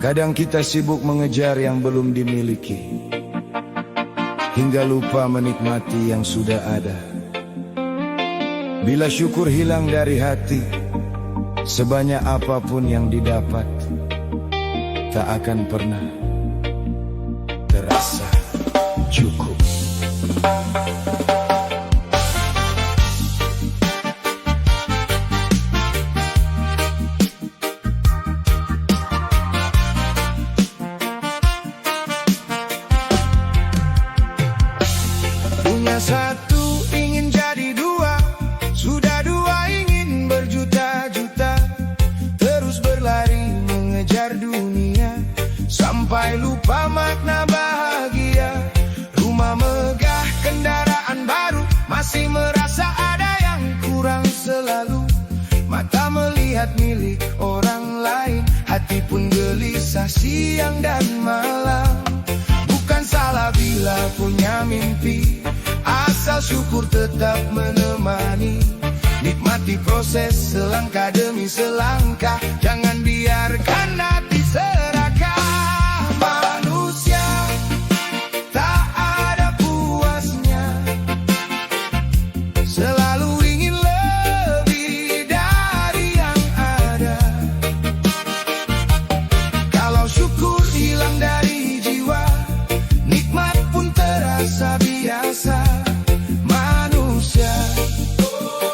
Kadang kita sibuk mengejar yang belum dimiliki, hingga lupa menikmati yang sudah ada. Bila syukur hilang dari hati, sebanyak apapun yang didapat tak akan pernah terasa cukup. Punya satu ingin jadi dua, sudah dua ingin berjuta-juta, terus berlari mengejar dunia sampai lupa makna bahagia. Rumah megah, kendaraan baru, masih merasa ada yang kurang selalu. Mata melihat milik orang lain, hati pun gelisah siang dan malam. Bukan salah bila punya mimpi, asal syukur tetap menemani. Nikmati proses selangkah demi selangkah, jangan biarkan hati serakah. Manusia tak ada puasnya, selalu ingin lebih dari yang ada. Kalau syukur hilang dari jiwa, nikmat pun terasa biasa. Manusia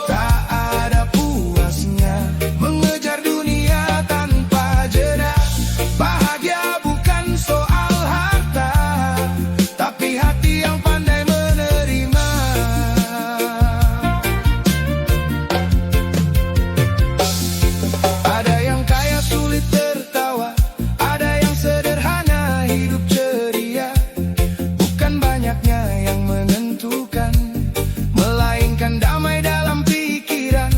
tak ada puasnya, mengejar dunia tanpa jeda. Bahagia bukan soal harta, tapi hati yang pandai menerima. Ada yang kaya sulit tertawa, ada yang sederhana hidup ceria. Bukan banyaknya yang menentukan, melainkan damai dalam pikiran.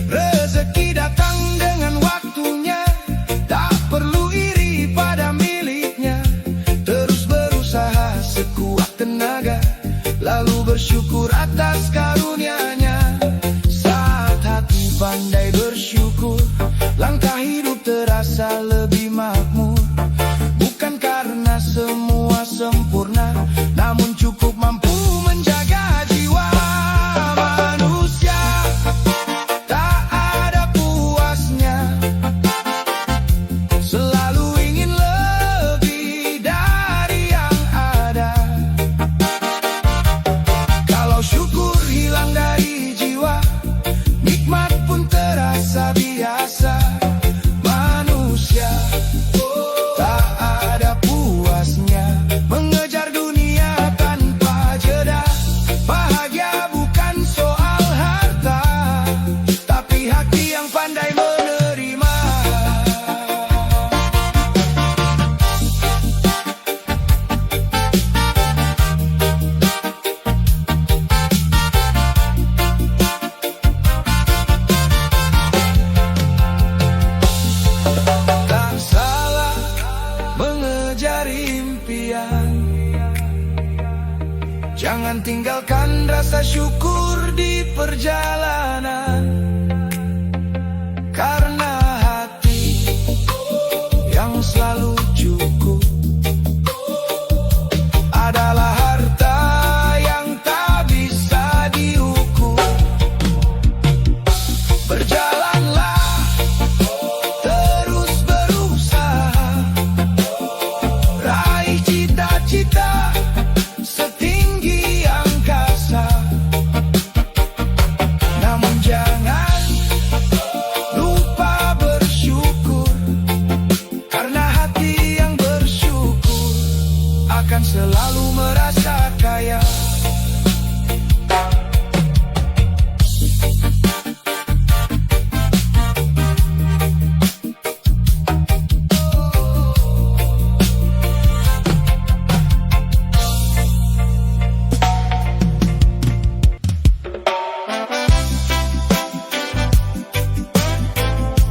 Rezeki datang dengan waktunya, tak perlu iri pada miliknya. Terus berusaha sekuat tenaga, lalu bersyukur atas karunia-Nya. Saat hati pandai bersyukur, langkah hidup terasa lebih makmur. Bukan karena semua sempurna, namun cukup mampu menjaga jiwa. Manusia tak ada puasnya, selalu ingin lebih dari yang ada. Kalau syukur hilang dari jiwa, nikmat pun terasa biasa. Manusia tak ada puasnya, mengejar dunia tanpa jeda. Bahagia bukan soal harta, tapi hati yang pandai menerima. Tak salah mengejar impian, jangan tinggalkan rasa syukur di perjalanan. Karena hati yang selalu cukup adalah harta yang tak bisa diukur. Berjalanlah, terus berusaha, raih cita-cita setinggi angkasa. Namun jangan lupa bersyukur, karena hati yang bersyukur akan selalu merasa kaya.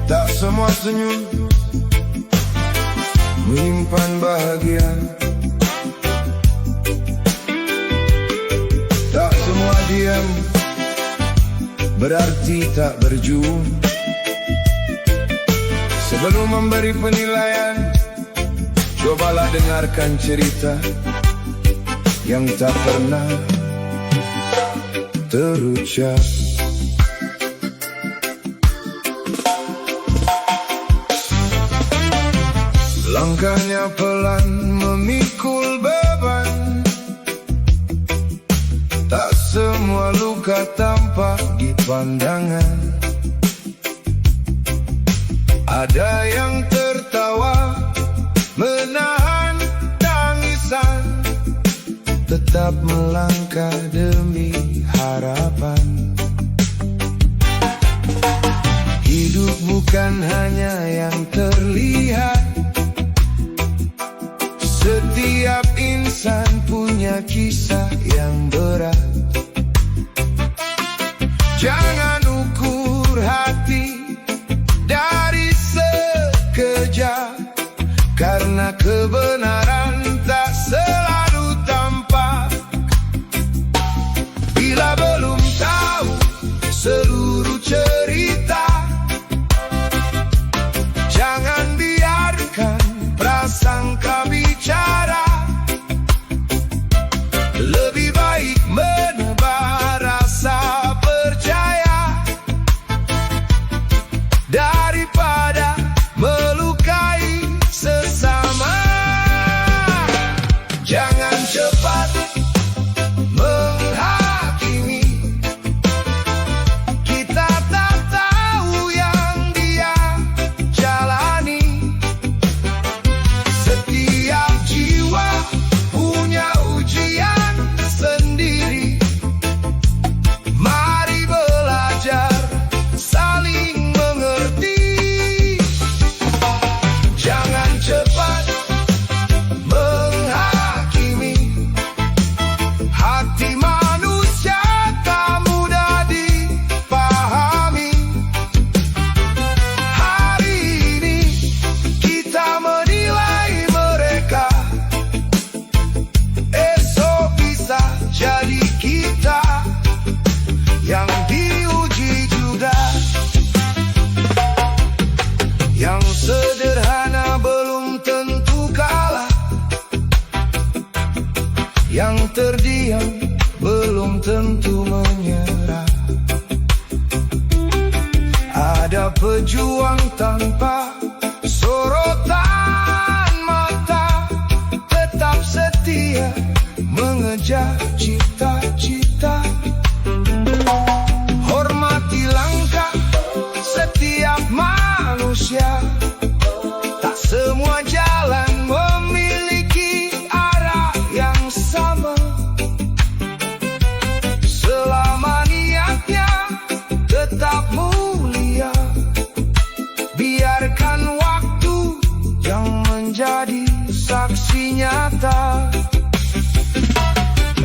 Tak semua senyum menyimpan bahagia, tak semua diam berarti tak berjuang. Sebelum memberi penilaian, Cobalah dengarkan cerita yang tak pernah terucap. Langkahnya pelan memikul beban, tak semua luka tampak di pandangan. Ada yang tertawa menahan tangisan, tetap melangkah demi harapan. Hidup bukan hanya yang terlihat, setiap insan punya kisah yang berat. Jangan ukur hati dari sekejap, karena kebenaran tak selalu tampak. Bila belum tahu seluruh cerita, jangan biarkan prasangka bicara. Lebih baik menebar rasa percaya daripada melukai sesama. Jangan cepat menghakimi, kita tak tahu yang dia jalani. Setiap jiwa punya ujian sendiri. Mari belajar saling mengerti. Jangan cepat menghakimi, hati manusia tak mudah dipahami. Hari ini kita menilai mereka, esok bisa jadi kita yang diuji juga. Yang sederhana belum tentu kalah, yang terdiam belum tentu menyerah. Ada pejuang tanpa sorotan mata, tetap setia mengejar cita-cita. Hormati langkah setiap manusia, tak semua jalan memiliki arah yang sama. Selama niatnya tetap mulia, biarkan waktu yang menjadi saksi nyata.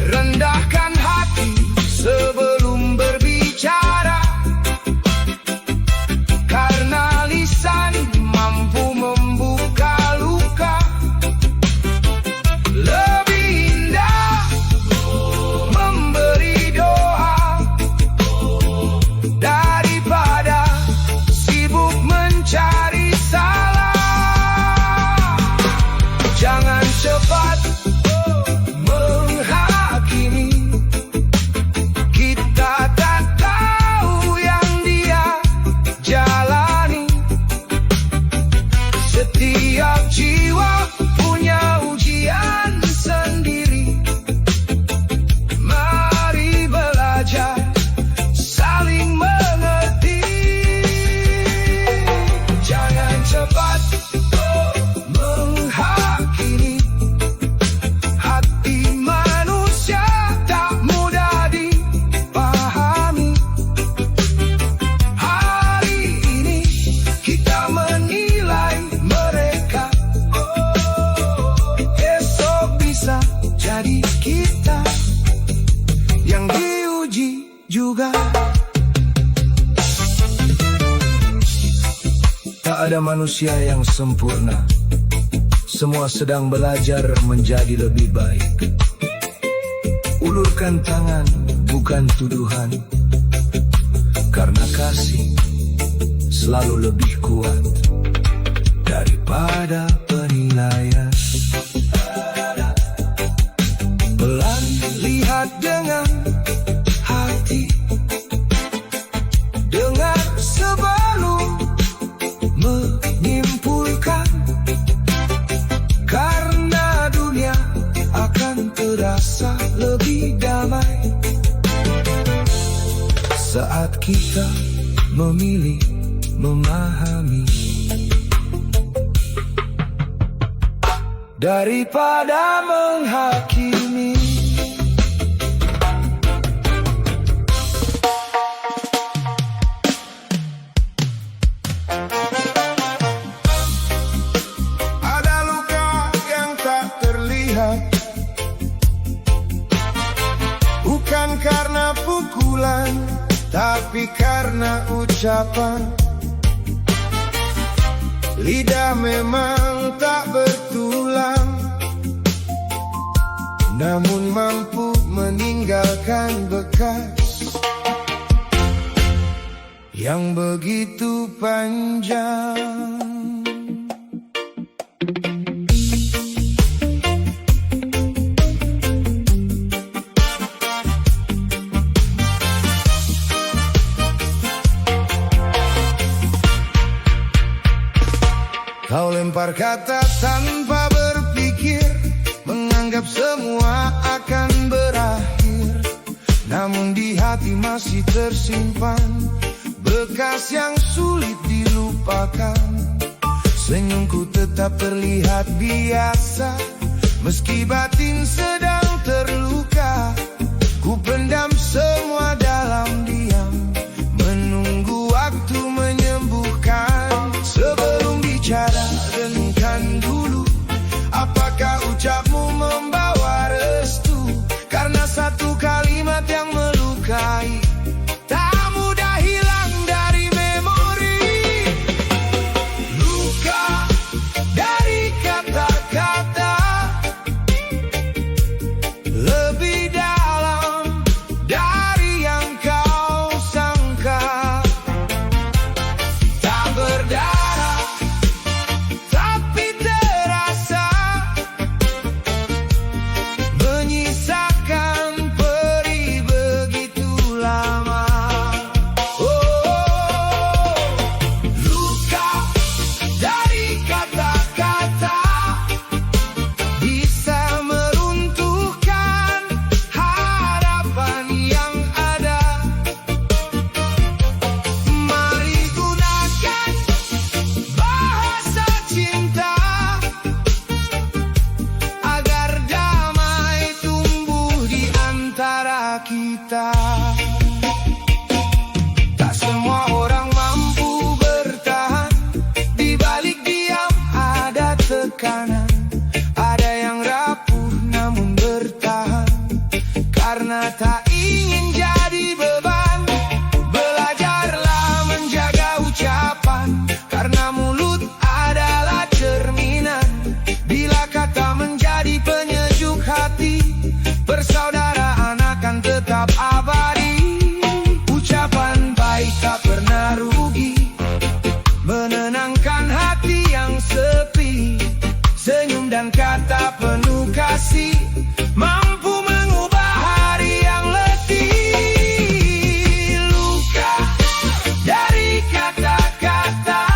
Rendahkan hati sebelum berbicara, karena lisan mampu membuka luka. Lebih indah memberi doa daripada sibuk mencari salah. Jangan cepat menghakimi, kita tak tahu yang dia jalani. Setiap jiwa punya ujian sendiri. Mari belajar saling mengerti. Jangan cepat menghakimi, hati manusia tak mudah dipahami. Hari ini kita menilai mereka, esok bisa jadi kita yang diuji juga. Tak ada manusia yang sempurna, semua sedang belajar menjadi lebih baik. Ulurkan tangan, bukan tuduhan, karena kasih selalu lebih kuat daripada penilaian. kita memilih memahami daripada menghakimi. Ada luka yang tak terlihat, bukan karena pukulan, tapi karena ucapan. Lidah memang tak bertulang, namun mampu meninggalkan bekas yang begitu panjang. Kau lempar kata tanpa berpikir, menganggap semua akan berakhir. Namun di hati masih tersimpan bekas yang sulit dilupakan. Senyumku tetap terlihat biasa, meski batin sedang terluka. Ku pendam semua dalam diam, menunggu waktu menyembuhkan. Sebelum bicara, renungkan dulu, apakah ucapmu membawa restu? Karena satu kalimat yang melukai tak mudah hilang dari memori. Luka dari kata-kata lebih dalam dari yang kau sangka. Tak berdarah tapi terasa, menyisakan perih begitu lama. Oh, luka dari kata-kata bisa meruntuhkan harapan yang ada. Mari gunakan bahasa cinta agar damai tumbuh di antara kita. Tak semua orang mampu bertahan, di balik diam ada tekanan. Ada yang rapuh namun bertahan karena tak ingin jadi beban. Belajarlah menjaga ucapan, karena mulut adalah cerminan. Bila kata menjadi penyejuk hati, persaudaraan akan tetap abadi. Ucapan baik tak pernah rugi, menenangkan hati yang sepi. Senyum dan kata penuh kasih mampu mengubah hari yang letih. Luka dari kata-kata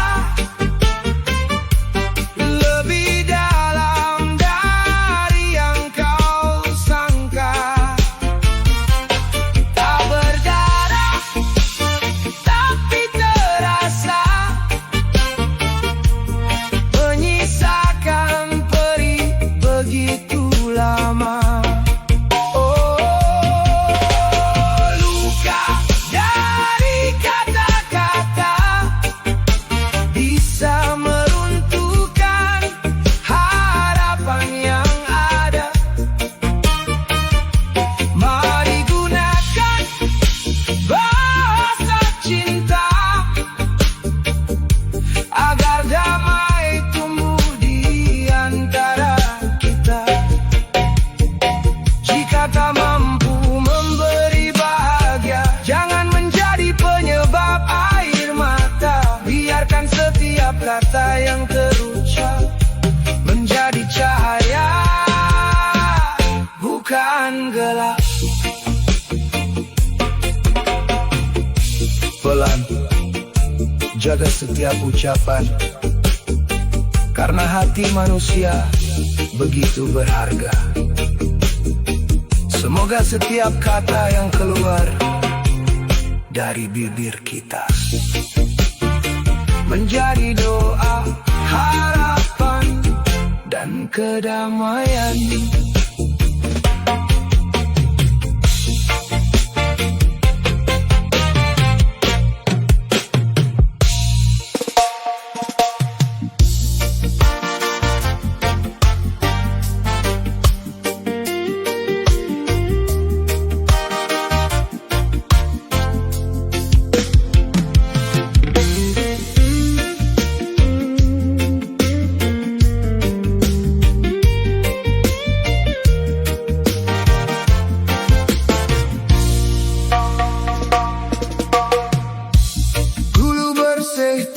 lebih dalam dari yang kau sangka. Tak berdarah tapi terasa, menyisakan perih begitu lama. Oh, luka dari kata-kata bisa meruntuhkan harapan yang ada. Mari gunakan bahasa cinta agar damai tumbuh di antara kita. Jika tak mampu memberi bahagia, jangan menjadi penyebab air mata. Biarkan setiap kata yang terucap menjadi cahaya, bukan gelap. Pelan, jaga setiap ucapan, karena hati manusia begitu berharga. Semoga setiap kata yang keluar dari bibir kita, menjadi doa, harapan, dan kedamaian.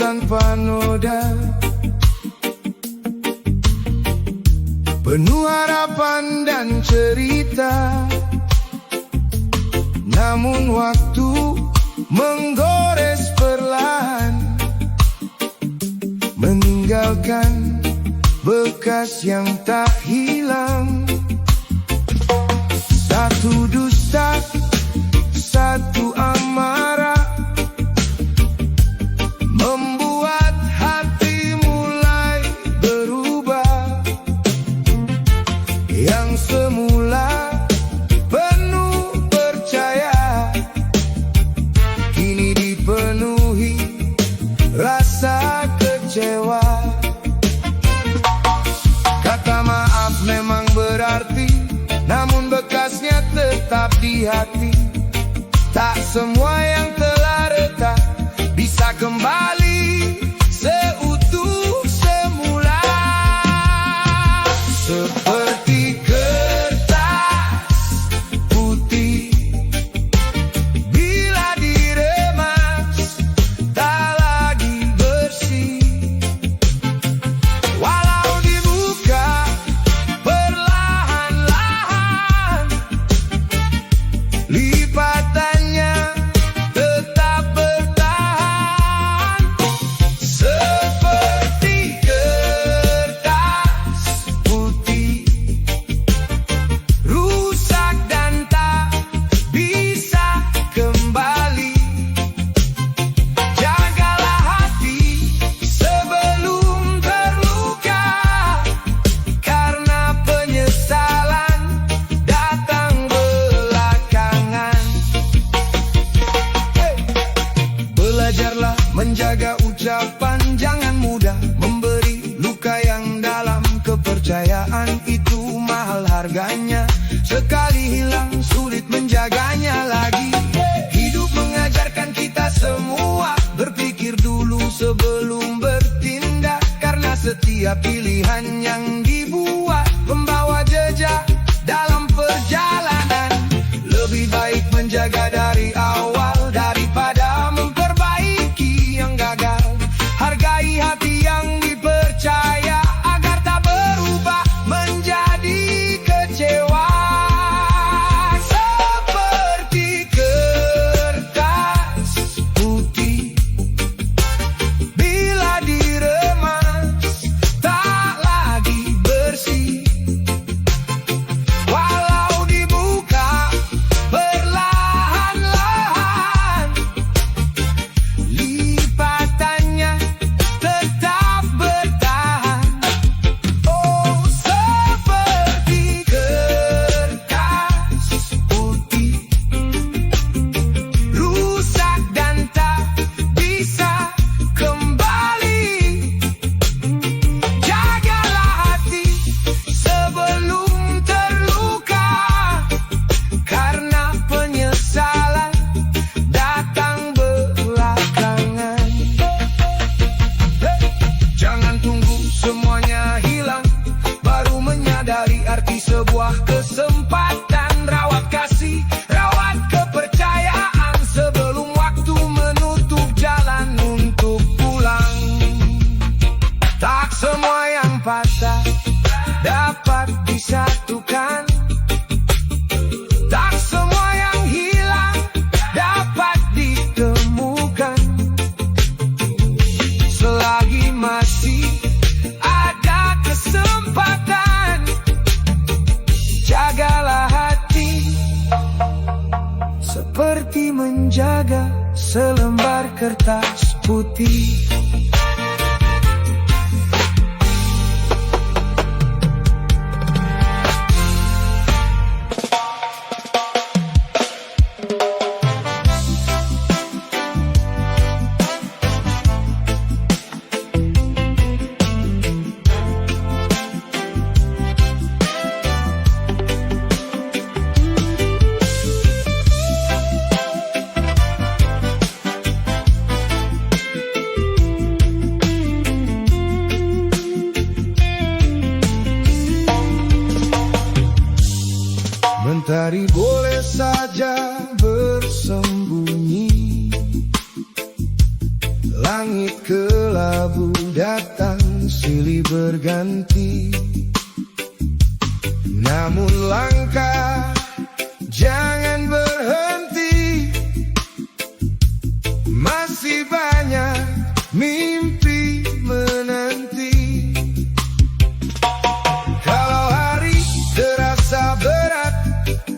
Tanpa noda, penuh harapan dan cerita. Namun waktu menggores perlahan, meninggalkan bekas yang tak hilang. Satu dusta, satu amarah, membuat hati mulai berubah. Yang semula penuh percaya, kini dipenuhi rasa kecewa. Kata maaf memang berarti, namun bekasnya tetap di hati. Tak semua yang telah retak bisa kembali seutuh semula. Seperti kertas putih bila diremas tak lagi bersih. Walau dibuka perlahan-lahan, lipatannya tetap bertahan. Seperti kertas putih, rusak dan tak bisa kembali. Jagalah hati sebelum terluka, karena penyesalan datang belakangan. Belajarlah menjaga ucapan, jangan mudah memberi luka yang dalam. Kepercayaan itu mahal harganya, sekali hilang sulit menjaganya lagi. Hidup mengajarkan kita semua, berpikir dulu sebelum bertindak, karena setiap pilihan yang dibuat membawa jejak dalam perjalanan. Lebih baik menjaga dari awal daripada memperbaiki yang gagal. Hargai hati yang dipercaya agar tak berubah menjadi kecewa. Seperti kertas putih bila diremas tak lagi bersih. Walau dibuka perlahan-lahan, lipatannya tetap bertahan. Oh, seperti kertas putih, rusak dan tak bisa kembali. Jagalah hati sebelum terluka, karena penyesalan datang belakangan. Jangan tunggu semuanya hilang baru menyadari arti sebuah kesempatan. Rawat kasih, rawat kepercayaan sebelum waktu menutup jalan untuk pulang. Tak semua yang patah dapat disatukan, tak semua yang hilang dapat ditemukan. Selagi masih ada kesempatan, jagalah hati seperti menjaga selembar kertas putih. Mentari boleh saja bersembunyi, langit kelabu datang silih berganti. Namun langkah jangan berhenti, masih banyak mimpi menanti. Kalau hari terasa berat,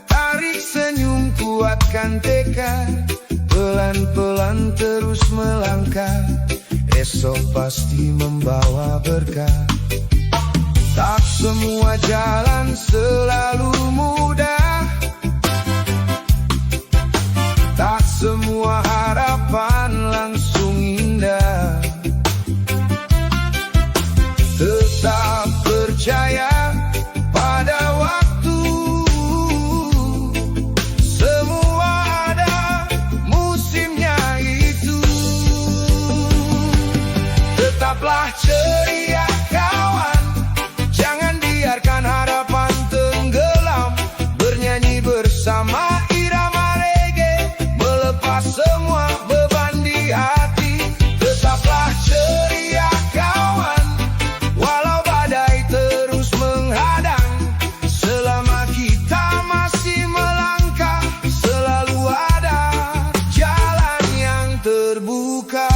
tarik senyum, kuatkan tekad, pelan-pelan terus melangkah, esok pasti membawa berkah. Tak semua jalan selalu mudah, tak semua harapan langsung indah. Tetap percaya pada waktu, semua ada musimnya itu. Tetaplah ceria kawan, jangan biarkan harapan tenggelam. Bernyanyi bersama irama reggae, melepas semua beban di hati. Tetaplah ceria kawan, walau badai terus menghadang. Selama kita masih melangkah, selalu ada jalan yang terbuka.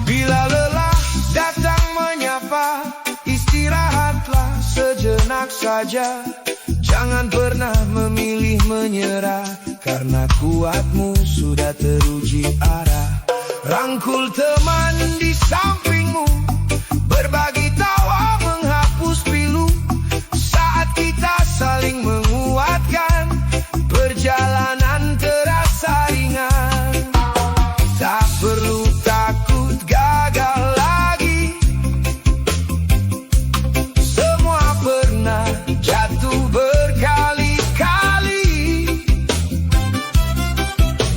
Bila lelah datang menyapa, istirahatlah sejenak saja. Jangan pernah memilih menyerah, karena kuatmu sudah teruji arah. Rangkul teman di sampingmu, berbagi tawa menghapus pilu. Saat kita saling menguatkan, perjalanan terasa ringan. Tak perlu takut gagal lagi, semua pernah jatuh berkali-kali.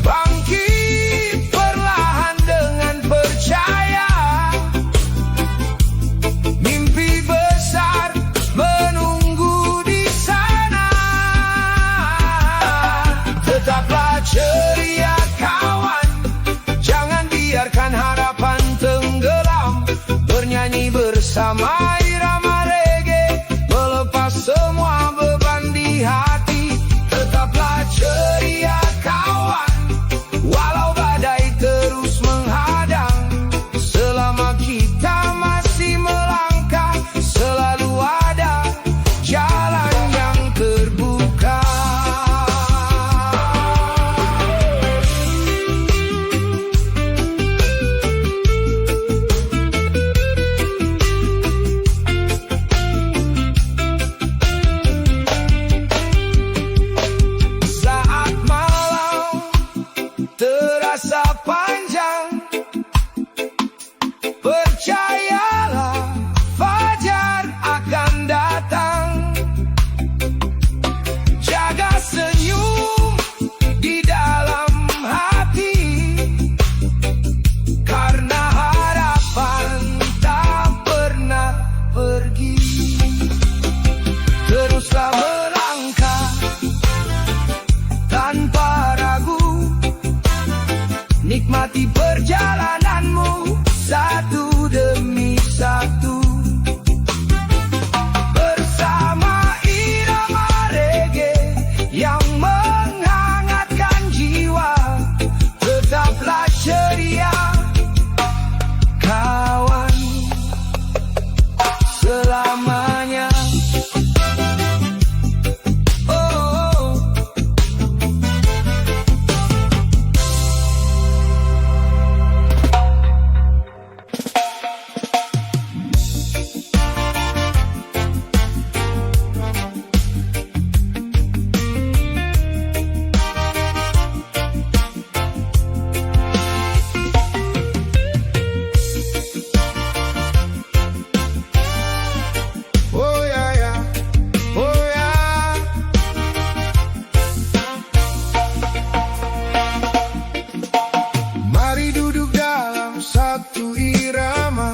Bangkit perlahan dengan percaya, mimpi besar menunggu di sana. Tetaplah ceria kawan, jangan biarkan harapan tenggelam. Bernyanyi bersama irama reggae, melepas semua beban di hati. Tetaplah ceria kawan, walau badai terus menghadang. Selama kita masih melangkah, selalu ada jalan yang terbuka. satu irama.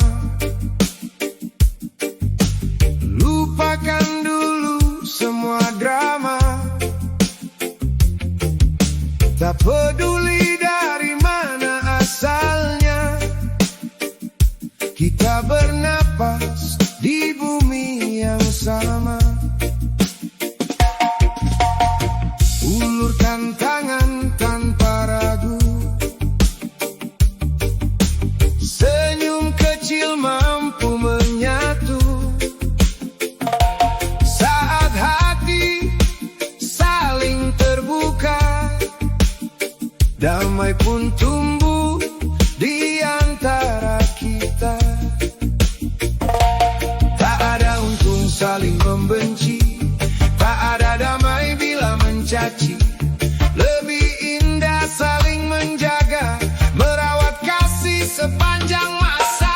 Lupakan dulu semua drama. Tak peduli dari mana asalnya, kita bernapas di bumi yang sama. Ulurkan tangan tanpa ragu, senyum kecil mampu menyatu. Saat hati saling terbuka, damai pun tumbuh di antara kita. Tak ada untung saling membenci, tak ada damai bila mencaci. Lebih indah saling menjaga, merawat kasih sepanjang masa.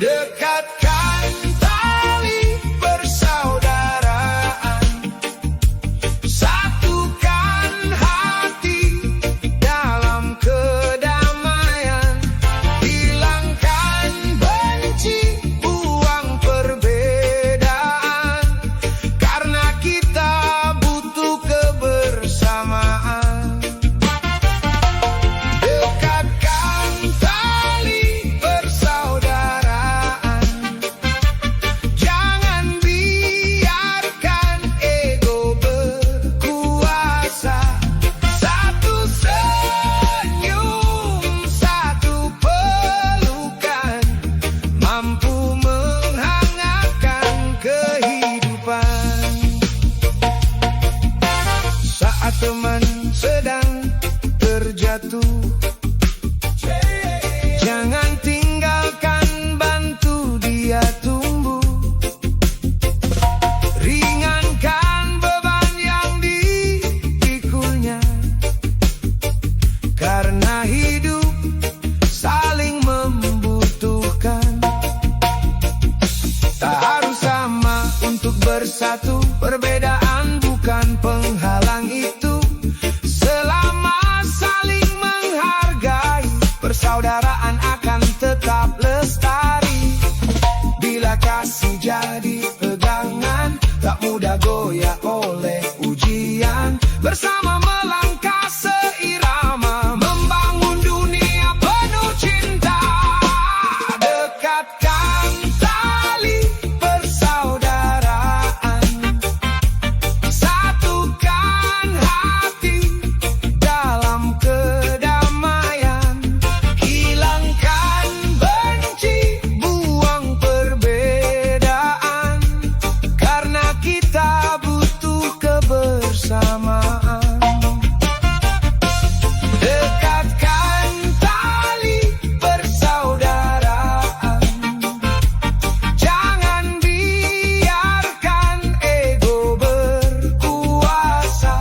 Dekatkan tali persaudaraan, satukan hati dalam kedamaian. Hilangkan benci, buang perbedaan, karena kita butuh kebersamaan. Dekatkan tali persaudaraan, jangan biarkan ego berkuasa. Satu senyum, satu pelukan, mampu menghangatkan kehidupan. Saat teman sedang terjatuh, jangan tinggalkan, bantu dia tumbuh. Ringankan beban yang dipikunya, karena hidup saling membutuhkan. Tak harus sama untuk bersatu, perbedaan bukan penghalang itu. Selama saling menghargai, persaudaraan akan tetap lestari. Bila kasih jadi pegangan, tak mudah goyah oleh ujian. Bersama melangkah seirama, membangun dunia penuh cinta. Dekatkan tali persaudaraan, satukan hati dalam kedamaian. Hilangkan benci, buang perbedaan, karena kita butuh kebersamaan. Dekatkan tali persaudaraan, jangan biarkan ego berkuasa.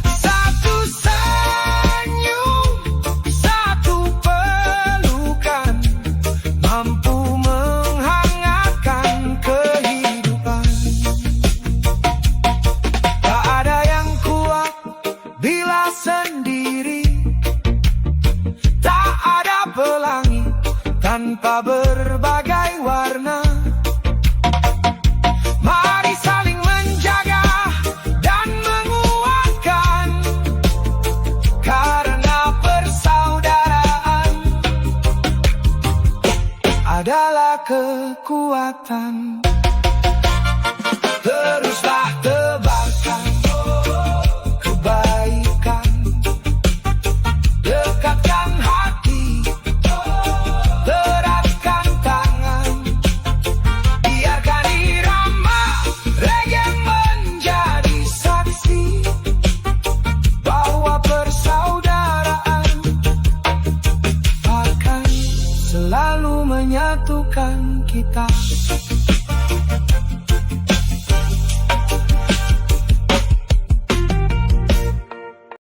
Satu senyum, satu pelukan, mampu menghangatkan kehidupan. Tak ada yang kuat bila sendiri, tak ada pelangi tanpa berbagai warna. Mari saling menjaga dan menguatkan, karena persaudaraan adalah kekuatan.